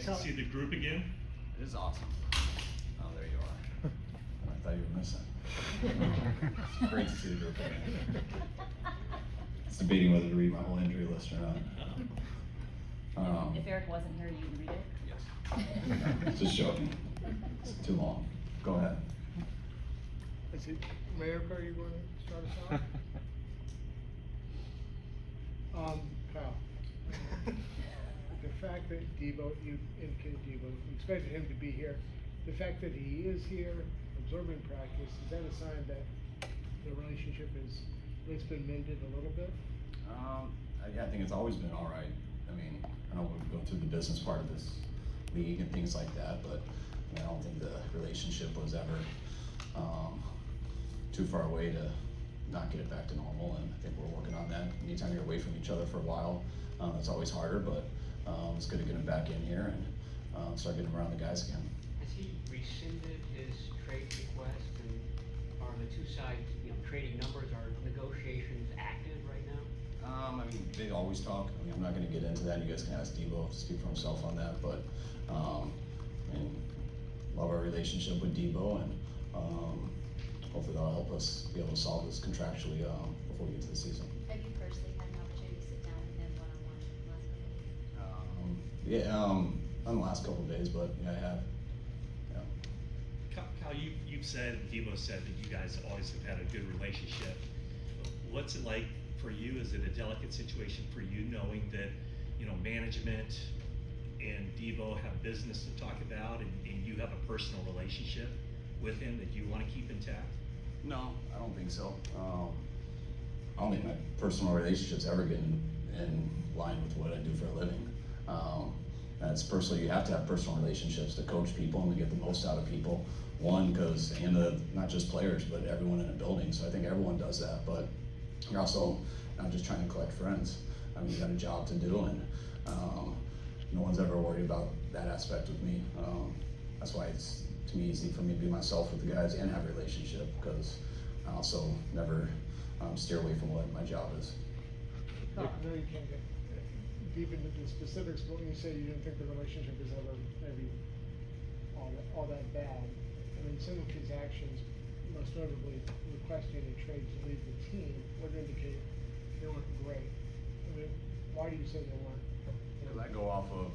Nice to see the group again. It is awesome. Oh, there you are. I thought you were missing. It's great to see the group again. It's debating whether to read my whole injury list or not. If Eric wasn't here, you'd read it? Yes. Just joking. It's too long. Go ahead. Is it America you want to start us off? Kyle, the fact that Deebo, you indicated Deebo, you expected him to be here. The fact that he is here, absorbing practice, is that a sign that the relationship is, it's been mended a little bit? Yeah, I think it's always been all right. I mean, I don't want to go through the business part of this league and things like that, but I don't think the relationship was ever too far away to not get it back to normal, and I think we're working on that. Anytime you're away from each other for a while, it's always harder, but it's good to get him back in here and start getting him around the guys again. Has he rescinded his trade request, and are the two sides, trading numbers, are negotiations active right now? I mean, they always talk. I mean, I'm not going to get into that. You guys can ask Deebo to speak for himself on that, but and love our relationship with Deebo, and hopefully that'll help us be able to solve this contractually before we get to the season. Have you personally had an opportunity to sit down with him one-on-one last couple of days? Yeah, on the last couple of days, but yeah, I have. Yeah. Kyle, you've said, Deebo said that you guys always have had a good relationship. What's it like for you? Is it a delicate situation for you knowing that, management and Deebo have business to talk about, and you have a personal relationship with him that you want to keep intact? No, I don't think so. I don't think my personal relationships ever get in line with what I do for a living. That's personally, you have to have personal relationships to coach people and to get the most out of people. One, because, not just players, but everyone in a building. So I think everyone does that, but you're also not just trying to collect friends. I mean, you got a job to do, and no one's ever worried about that aspect with me. That's why it's, to me, easy for me to be myself with the guys and have a relationship, because I also never steer away from what my job is. No, you can't get deep into the specifics, but when you say you didn't think the relationship was ever maybe all that bad, I mean, some of his actions, most notably requesting a trade to leave the team, would indicate they weren't great. I mean, why do you say they weren't? Because I go off of,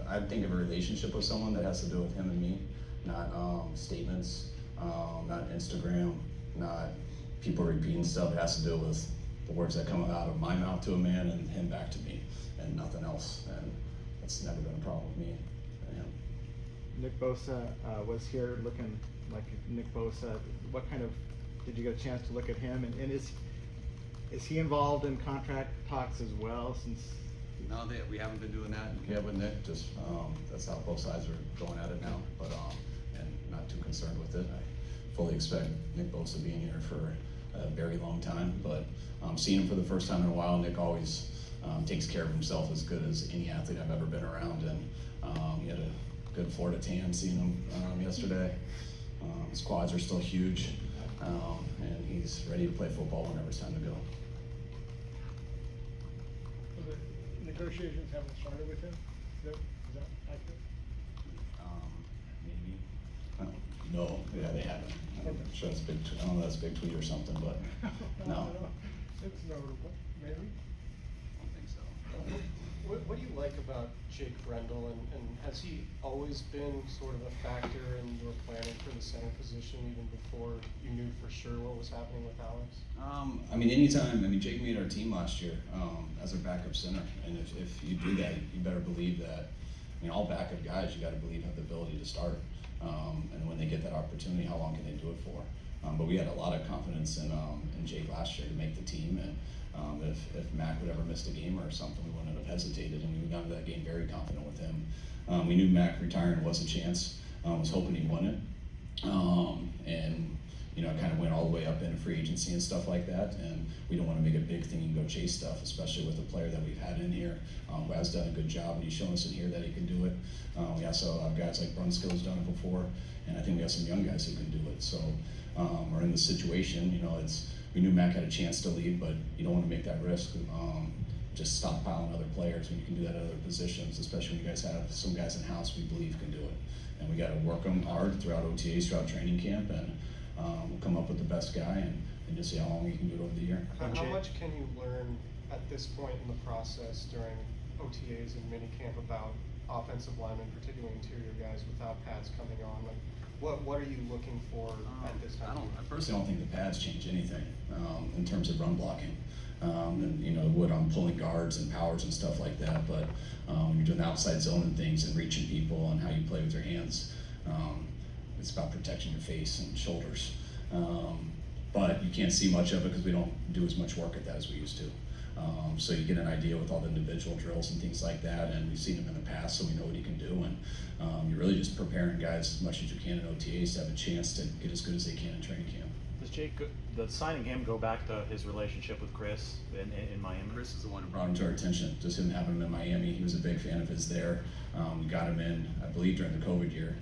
I think of a relationship with someone that has to do with him and me, not statements, not Instagram, not people repeating stuff. It has to do with the words that come out of my mouth to a man and him back to me, and nothing else. And that's never been a problem with me and him. Nick Bosa was here looking like Nick Bosa. What kind of, did you get a chance to look at him? And is he involved in contract talks as well, since? No, we haven't been doing that yet with Nick. Just that's how both sides are going at it now. But and not too concerned with it. I fully expect Nick Bosa being here for a very long time. But seeing him for the first time in a while, Nick always takes care of himself as good as any athlete I've ever been around. And he had a good Florida tan seeing him yesterday. His quads are still huge, and he's ready to play football whenever it's time to go. Negotiations haven't started with him? Is that accurate? Maybe. No, yeah, they haven't. I'm sure that's big. I don't know if that's a big tweet or something, but no. It's notable, maybe. I don't think so. What do you like about Jake Brendel, and has he always been sort of a factor in your planning for the center position even before you knew for sure what was happening with Alex? I mean, anytime. I mean, Jake made our team last year as our backup center, and if you do that, you better believe that. I mean, all backup guys, you got to believe have the ability to start, and when they get that opportunity, how long can they do it for? But we had a lot of confidence in Jake last year to make the team, and if Mac would ever missed a game or something, we wouldn't have hesitated, and we got into that game very confident with him. We knew Mac retiring was a chance. Was hoping he won it, and kind of went all the way up into free agency and stuff like that. And we don't want to make a big thing and go chase stuff, especially with a player that we've had in here who has done a good job, and he's shown us in here that he can do it. We also have guys like Brunskill's done it before, and I think we have some young guys who can do it. So we're in this situation. We knew Mac had a chance to leave, but you don't want to make that risk. just stockpiling other players when you can do that at other positions, especially when you guys have some guys in-house we believe can do it. And we gotta work them hard throughout OTAs, throughout training camp, and we'll come up with the best guy and just see how long we can do it over the year. How much can you learn at this point in the process during OTAs and minicamp about offensive linemen, particularly interior guys without pads coming on? Like, what are you looking for at this time? I personally don't think the pads change anything in terms of run blocking. And you know, what I'm pulling guards and powers and stuff like that, but when you're doing the outside zone and things and reaching people and how you play with your hands, it's about protecting your face and shoulders. But you can't see much of it because we don't do as much work at that as we used to. So you get an idea with all the individual drills and things like that, and we've seen him in the past, so we know what he can do. And you're really just preparing guys as much as you can in OTAs to have a chance to get as good as they can in training camp. Does Jake, does signing him go back to his relationship with Chris in Miami? Chris is the one who brought him to our attention, just him having him in Miami. He was a big fan of his there. We got him in, I believe, during the COVID year.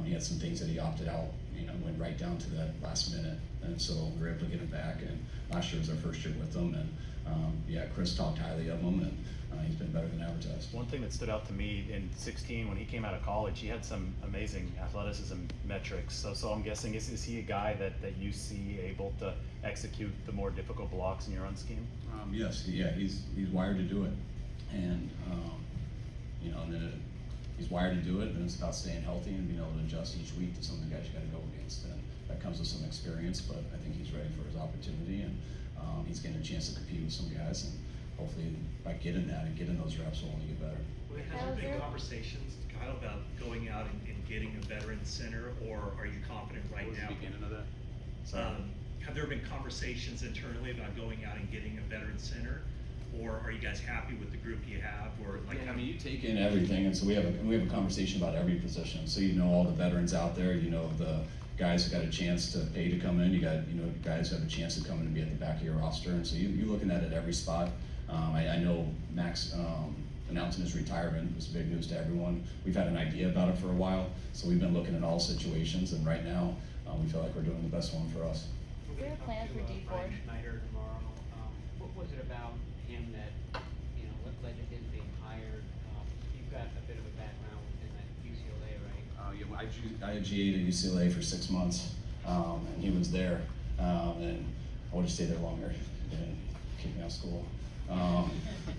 He had some things that he opted out, you know, went right down to that last minute. And so we were able to get him back. And last year was our first year with him. And yeah, Chris talked highly of him, and he's been better than advertised. One thing that stood out to me in 16 when he came out of college, he had some amazing athleticism metrics. So I'm guessing, is he a guy that you see able to execute the more difficult blocks in your run scheme? Yes, yeah, he's wired to do it. And, you know, and then he's wired to do it, and it's about staying healthy and being able to adjust each week to some of the guys you got to go against. And that comes with some experience, but I think he's ready for his opportunity, and he's getting a chance to compete with some guys, and hopefully by getting that and getting those reps, we'll only get better. Has there been conversations, Kyle, about going out and getting a veteran center, or are you confident right now? What was the beginning of that? Have there been conversations internally about going out and getting a veteran center, or are you guys happy with the group you have, or like? Yeah, I mean, you take in everything, and so we have a conversation about every position. So you know all the veterans out there, you know the guys who got a chance to pay to come in, you got, you know, guys who have a chance to come in and be at the back of your roster, and so you're looking at it every spot. I know Max announcing his retirement was big news to everyone. We've had an idea about it for a while, so we've been looking at all situations, and right now we feel like we're doing the best one for us. Is there a plan for D Ford? Brian Schneider tomorrow. What was it about him that, you know, what led to his being hired? You've got a bit of a background within that UCLA, right? Yeah, I GA'd at UCLA for 6 months, and he was there, and I would have stayed there longer. He didn't kick me out of school.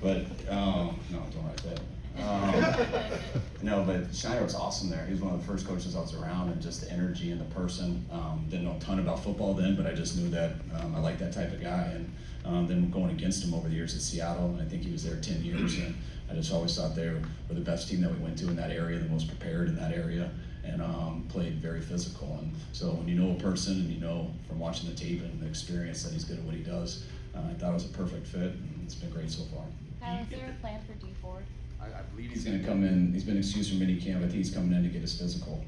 But no, don't write that. No, but Schneider was awesome there. He was one of the first coaches I was around, and just the energy and the person. Didn't know a ton about football then, but I just knew that I liked that type of guy. And then going against him over the years at Seattle, and I think he was there 10 years, and I just always thought they were the best team that we went to in that area, the most prepared in that area, and played very physical. And so when you know a person and you know from watching the tape and the experience that he's good at what he does, I thought it was a perfect fit, and it's been great so far. Kyle, is there a plan for D Ford? I believe he's going to come in. He's been excused from minicamp. I think he's coming in to get his physical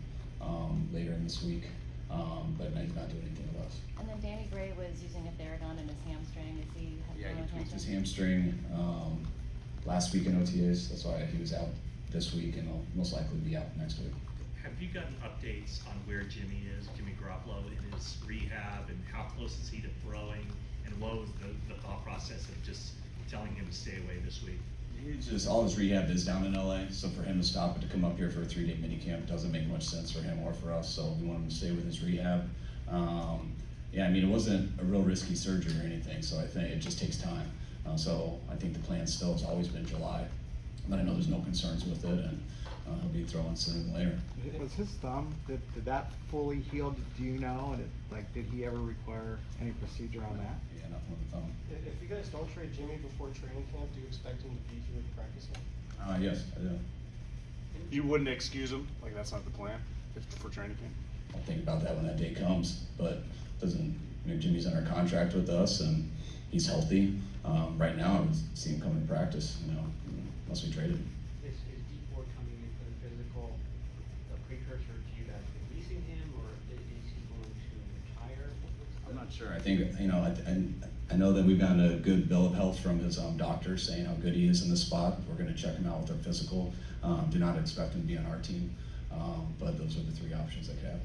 later in this week, but he's not doing anything with us. And then Danny Gray was using a Theragun in his hamstring. Is he? Yeah, he tweaked his hamstring last week in OTAs. That's why he was out this week, and he'll most likely be out next week. Have you gotten updates on where Jimmy Garoppolo in his rehab, and how close is he to throwing, and what was the thought process of just telling him to stay away this week? He's just, all his rehab is down in LA, so for him to stop it to come up here for a 3-day minicamp doesn't make much sense for him or for us, so we want him to stay with his rehab. Yeah, I mean, it wasn't a real risky surgery or anything, so I think it just takes time. So I think the plan still has always been July, but I know there's no concerns with it, and he'll be throwing sooner than later. Was his thumb, did that fully heal, do you know? And did he ever require any procedure on that? Yeah, nothing with the thumb. If you guys don't trade Jimmy before training camp, do you expect him to be here practicing? Yes, I do. You wouldn't excuse him? Like, that's not the plan for training camp? I'll think about that when that day comes, but Jimmy's under contract with us, and he's healthy. Right now, I would see him coming to practice, unless we traded him. Is D Ford coming in for the physical, a precursor to you guys releasing him, or is he going to retire? I'm not sure. I think, I know that we've gotten a good bill of health from his doctor saying how good he is in this spot. We're going to check him out with our physical. Do not expect him to be on our team, but those are the 3 options that we have.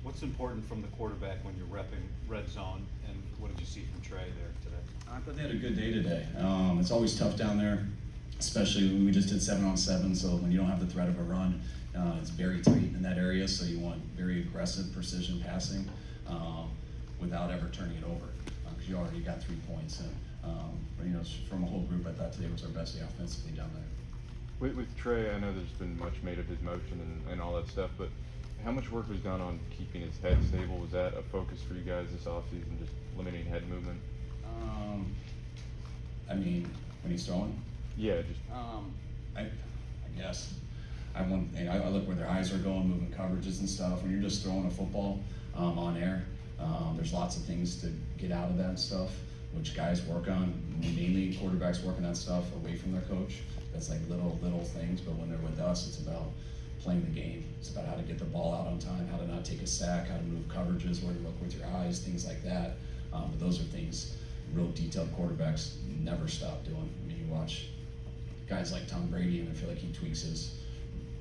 What's important from the quarterback when you're repping red zone, and what did you see from Trey there today? I thought they had a good day today. It's always tough down there, especially when we just did 7-on-7. So when you don't have the threat of a run, it's very tight in that area. So you want very aggressive precision passing without ever turning it over, because you already got 3 points. And from a whole group, I thought today was our best day offensively down there. With Trey, I know there's been much made of his motion and all that stuff, but how much work was done on keeping his head stable? Was that a focus for you guys this offseason, just limiting head movement? I mean, when he's throwing? Yeah, just I guess. I look where their eyes are going, moving coverages and stuff. When you're just throwing a football on air, there's lots of things to get out of that stuff, which guys work on. Mainly quarterbacks work on that stuff away from their coach. That's like little things, but when they're with us, it's about playing the game. It's about how to get the ball out on time, how to not take a sack, how to move coverages, where to look with your eyes, things like that. But those are things real detailed quarterbacks never stop doing. I mean, you watch guys like Tom Brady, and I feel like he tweaks his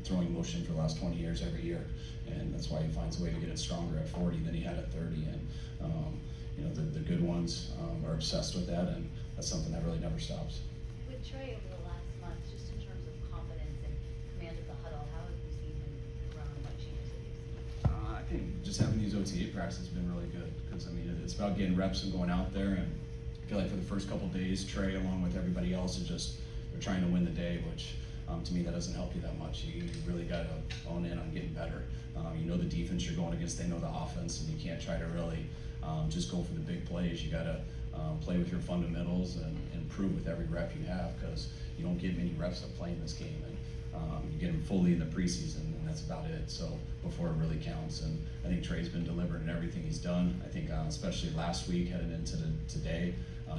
throwing motion for the last 20 years every year, and that's why he finds a way to get it stronger at 40 than he had at 30. And the good ones are obsessed with that, and that's something that really never stops. With Trey over the last month, just in terms of confidence and command of the huddle, how have you seen him grow, and what changes have you seen? I think just having these OTA practices has been really good, because I mean it's about getting reps and going out there, and I feel like for the first couple of days, Trey along with everybody else they're trying to win the day, which to me that doesn't help you that much. You really got to own in on getting better. You know the defense you're going against, they know the offense, and you can't try to really just go for the big plays. You got to play with your fundamentals and improve with every rep you have, because you don't get many reps of playing this game, and you get them fully in the preseason, and that's about it. So before it really counts, and I think Trey's been delivering in everything he's done. I think especially last week heading into today,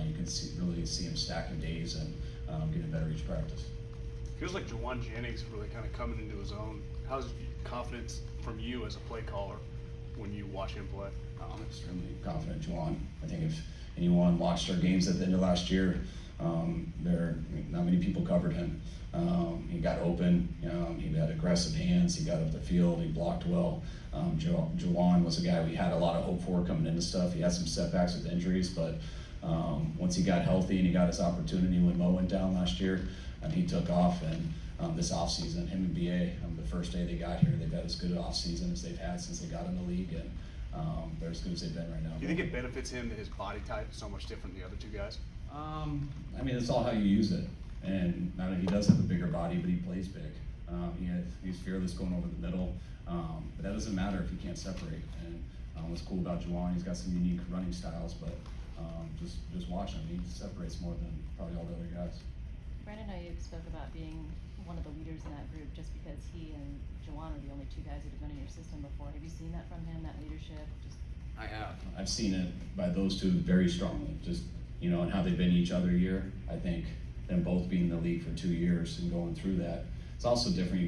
you can really see him stacking days and getting better each practice. Feels like Juwan Jennings is really kind of coming into his own. How's confidence from you as a play caller when you watch him play? I'm extremely confident in Juwan. I think if anyone watched our games at the end of last year, not many people covered him. He got open, he had aggressive hands, he got up the field, he blocked well. Juwan was a guy we had a lot of hope for coming into stuff. He had some setbacks with injuries, but once he got healthy and he got his opportunity when Mo went down last year, he took off. And this offseason, him and BA, the first day they got here, they've had as good an offseason as they've had since they got in the league, and they're as good as they've been right now. Do you think it benefits him that his body type is so much different than the other two guys? I mean, it's all how you use it. And not that he does have a bigger body, but he plays big. He's fearless going over the middle. But that doesn't matter if he can't separate. And what's cool about Juwan, he's got some unique running styles, but just watch him. He separates more than probably all the other guys. Brandon and I spoke about being one of the leaders in that group just because he and Juwan are the only two guys that have been in your system before. Have you seen that from him, that leadership? I have. I've seen it by those two very strongly. And how they've been each other year. I think them both being in the league for 2 years and going through that. It's also different.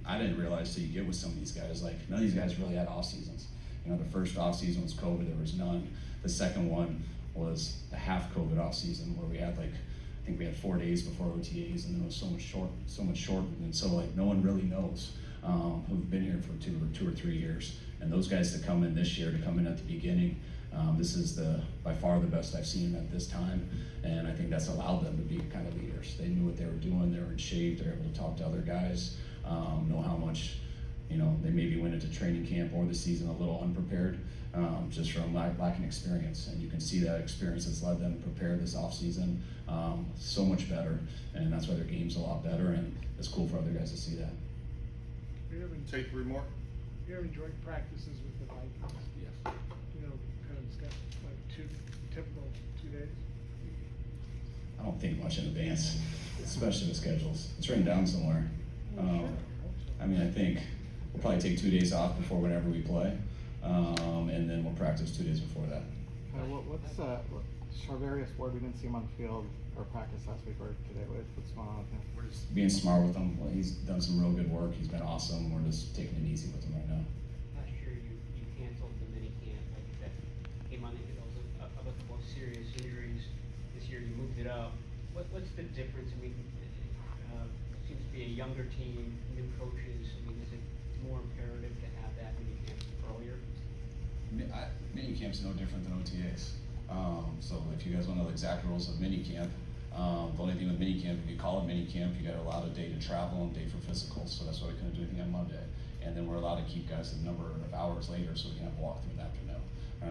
I didn't realize till you get with some of these guys, like none of these guys really had off seasons. The first off season was COVID, there was none. The second one was the half COVID off season where we had I think we had 4 days before OTAs, and then it was so much shortened. And so no one really knows who've been here for two or 3 years. And those guys that come in this year, to come in at the beginning, this is by far the best I've seen at this time, and I think that's allowed them to be kind of leaders. They knew what they were doing, they were in shape, they were able to talk to other guys, know how much, they maybe went into training camp or the season a little unprepared, just from lacking experience, and you can see that experience has led them to prepare this offseason so much better, and that's why their game's a lot better, and it's cool for other guys to see that. Take 3 more. You have joint practices with the Vikings? Yes. Kind of got typical 2 days? I don't think much in advance, especially the schedules. It's written down somewhere. I mean, I think we'll probably take 2 days off before whenever we play, and then we'll practice 2 days before that. What's Charvarius Ward? We didn't see him on the field or practice last week or today. What's going on with him? We're just being smart with him. He's done some real good work. He's been awesome. We're just taking it easy with him right now. Last year you canceled the mini camp, that came on the heels of a couple of serious injuries. This year you moved it up. What's the difference? I mean, it seems to be a younger team, new coaches. I mean, is it more imperative to have that mini camp earlier? Mini camp's no different than OTAs. So if you guys want to know the exact rules of minicamp, the only thing with minicamp, if you call it minicamp, you got allowed a day to travel and a day for physicals, so that's why we couldn't do anything on Monday. And then we're allowed to keep guys a number of hours later, so we can have walkthrough in the afternoon.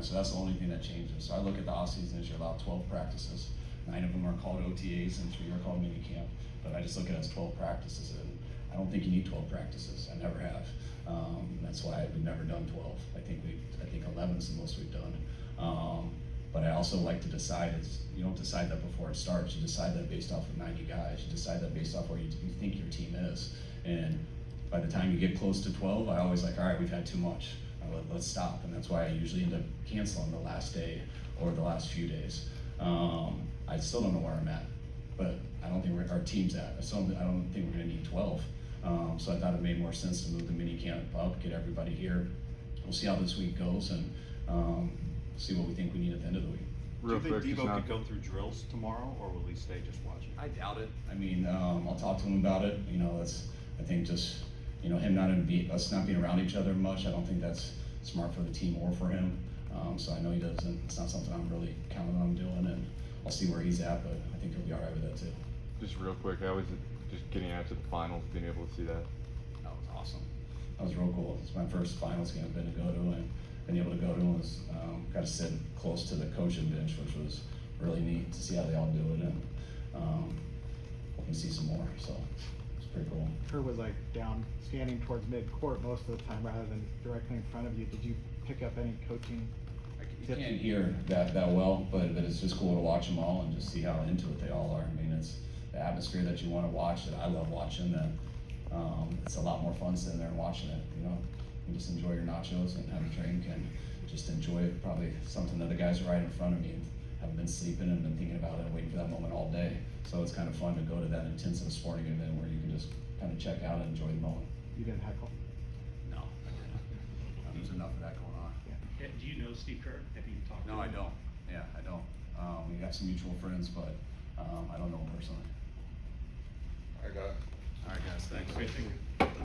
So that's the only thing that changes. So I look at the off-season as you're allowed 12 practices. 9 of them are called OTAs and 3 are called minicamp. But I just look at it as 12 practices, and I don't think you need 12 practices. I never have. That's why we've never done 12. I think 11 is the most we've done. But I also like to decide you don't decide that before it starts. You decide that based off of 90 guys. You decide that based off where you think your team is. And by the time you get close to 12, I always like, all right, we've had too much. Let's stop. And that's why I usually end up canceling the last day or the last few days. I still don't know where I'm at, but I don't think our team's at. I don't think we're going to need 12. So I thought it made more sense to move the mini camp up, get everybody here. We'll see how this week goes and see what we think we need at the end of the week. Real Do you quick, think just Deebo now- could go through drills tomorrow, or will he stay just watching? I doubt it. I mean, I'll talk to him about it. I think just, him us not being around each other much, I don't think that's smart for the team or for him. So I know he doesn't. It's not something I'm really counting on doing, and I'll see where he's at, but I think he'll be all right with that too. Just real quick, how was it just getting out to the finals, being able to see that? That was awesome. That was real cool. It's my first finals game I've been to go to, and been able to go to and was got to sit close to the coaching bench, which was really neat to see how they all do it, and hoping to see some more. So it's pretty cool. Kerr was like down, standing towards mid-court most of the time rather than directly in front of you. Did you pick up any coaching You tips? can't hear that well, but it's just cool to watch them all and just see how into it they all are. I mean, it's the atmosphere that you want to watch that I love watching. That it's a lot more fun sitting there and watching it. You just enjoy your nachos and have a drink and just enjoy probably something that the guys are right in front of me and haven't been sleeping and been thinking about it and waiting for that moment all day. So it's kind of fun to go to that intensive sporting event where you can just kind of check out and enjoy the moment. You didn't heckle? No, I didn't. There's enough of that going on. Yeah, do you know Steve Kerr? Have you talked to No, him? I don't. Yeah, I don't. We got some mutual friends, but I don't know him personally. I got it. All right, guys, thanks. Great, thank you.